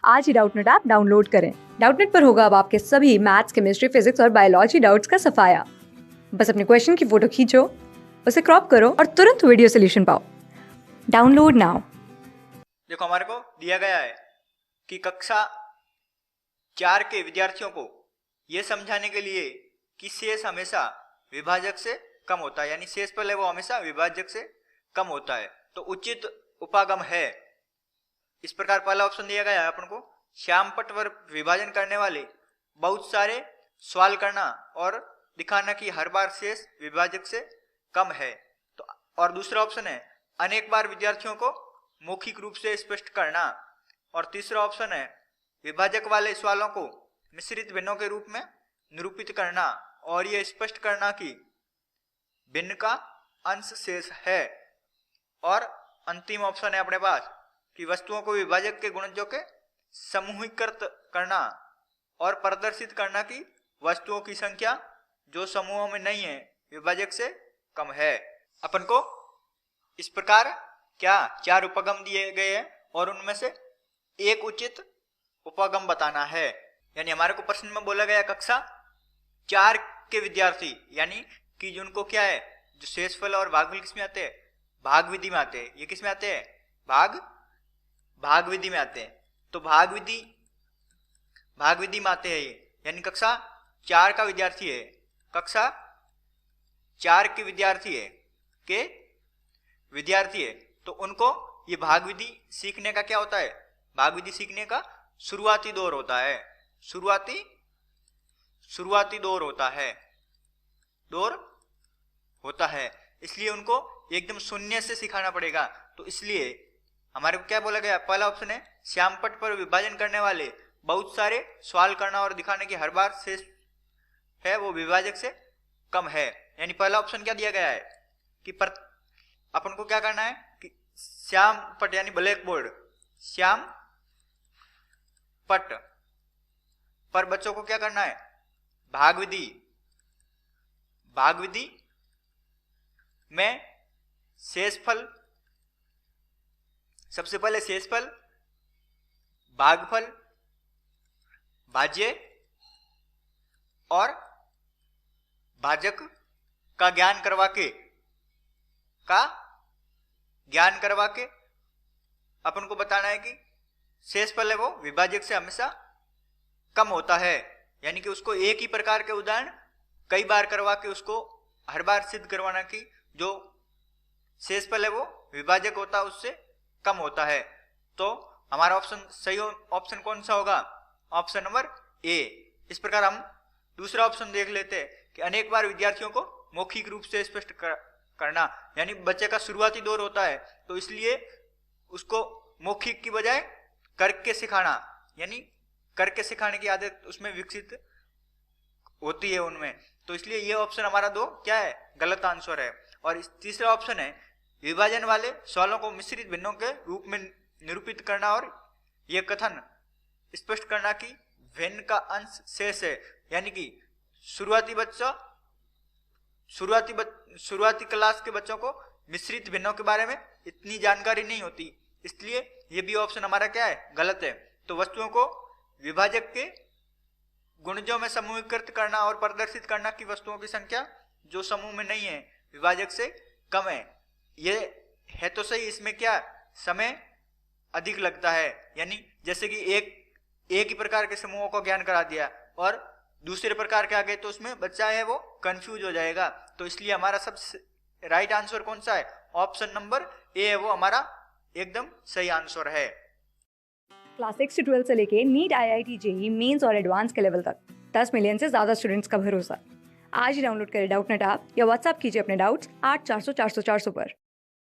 आज ही Doubtnut app download करें। Doubtnut पर होगा अब आपके सभी मैथ्स, केमिस्ट्री, फिजिक्स और बायोलॉजी डाउट्स का सफाया। बस अपने क्वेश्चन की फोटो खींचो, उसे क्रॉप करो और तुरंत वीडियो सोल्यूशन पाओ। Download now. देखो, हमारे को दिया गया है कि कक्षा 4 के विद्यार्थियों को यह समझाने के लिए कि शेष हमेशा विभाजक से कम होता है, यानी शेष पहले वो हमेशा विभाजक से कम होता है, तो उचित उपागम है। इस प्रकार पहला ऑप्शन दिया गया है अपन को, श्यामपट्ट पर विभाजन करने वाले बहुत सारे सवाल करना और दिखाना कि हर बार शेष विभाजक से कम है। तो और दूसरा ऑप्शन है अनेक बार विद्यार्थियों को मौखिक रूप से स्पष्ट करना। और तीसरा ऑप्शन है विभाजक वाले सवालों को मिश्रित भिन्नों के रूप में निरूपित करना और यह स्पष्ट करना कि भिन्न का अंश शेष है। और अंतिम ऑप्शन है अपने पास कि वस्तुओं को विभाजक के गुणजों के समूहीकृत करना और प्रदर्शित करना कि वस्तुओं की संख्या जो समूहों में नहीं है विभाजक से कम है। अपन को इस प्रकार क्या 4 उपागम दिए गए हैं और उनमें से एक उचित उपागम बताना है। यानी हमारे को प्रश्न में बोला गया कक्षा 4 के विद्यार्थी, यानी कि जिनको क्या है, जो शेषफल और भागफल किसमें आते हैं, भाग विधि में आते हैं। ये किसमें आते हैं, भाग विधि में आते हैं। तो भाग विधि में आते हैं ये, यानी कक्षा 4 का विद्यार्थी है, कक्षा 4 के विद्यार्थी है, तो उनको ये भाग विधि सीखने का क्या होता है, भाग विधि सीखने का शुरुआती दौर होता है, शुरुआती दौर होता है। इसलिए उनको एकदम शून्य से सिखाना पड़ेगा। तो इसलिए हमारे को क्या बोला गया, पहला ऑप्शन है श्यामपट्ट पर विभाजन करने वाले बहुत सारे सवाल करना और दिखाने की हर बार शेष है वो विभाजक से कम है। यानी पहला ऑप्शन क्या दिया गया है कि अपन को क्या करना है कि श्यामपट्ट यानी ब्लैक बोर्ड, श्यामपट्ट पर बच्चों को क्या करना है, भाग विधि में शेषफल, सबसे पहले शेषफल, भागफल, भाज्य और भाजक का ज्ञान करवा के अपन को बताना है कि शेषफल है वो विभाजक से हमेशा कम होता है। यानी कि उसको एक ही प्रकार के उदाहरण कई बार करवा के उसको हर बार सिद्ध करवाना कि जो शेषफल है वो विभाजक होता है उससे कम होता है। तो हमारा ऑप्शन सही ऑप्शन कौन सा होगा, ऑप्शन नंबर ए। इस प्रकार हम दूसरा ऑप्शन देख लेते हैं कि अनेक बार विद्यार्थियों को मौखिक रूप से स्पष्ट करना, यानी बच्चे का शुरुआती दौर होता है तो इसलिए उसको मौखिक की बजाय करके सिखाना, यानी करके सिखाने की आदत उसमें विकसित होती है उनमें। तो इसलिए ये ऑप्शन हमारा 2 क्या है, गलत आंसर है। और तीसरा ऑप्शन है विभाजन वाले सवालों को मिश्रित भिन्नों के रूप में निरूपित करना और यह कथन स्पष्ट करना कि भिन्न का अंश शेष है। यानी कि शुरुआती क्लास के बच्चों को मिश्रित भिन्नों के बारे में इतनी जानकारी नहीं होती, इसलिए यह भी ऑप्शन हमारा क्या है, गलत है। तो वस्तुओं को विभाजक के गुणजों में समूहीकृत करना और प्रदर्शित करना कि वस्तुओं की संख्या जो समूह में नहीं है विभाजक से कम है, ये है तो सही, इसमें क्या समय अधिक लगता है। यानी जैसे कि एक ही प्रकार के समूहों को ज्ञान करा दिया और दूसरे प्रकार के आगे तो उसमें बच्चा है वो कंफ्यूज हो जाएगा। तो इसलिए हमारा सबसे राइट आंसर कौन सा है, ऑप्शन नंबर ए है वो हमारा एकदम सही आंसर है। क्लास 6 से 12 से लेके नीट, IIT, JEE मेंस और एडवांस के लेवल तक 10 मिलियन से ज्यादा स्टूडेंट्स का भरोसा। आज ही डाउनलोड करें डाउटनेट ऐप या व्हाट्सएप कीजिए अपने डाउट्स 8400 400 400 पर।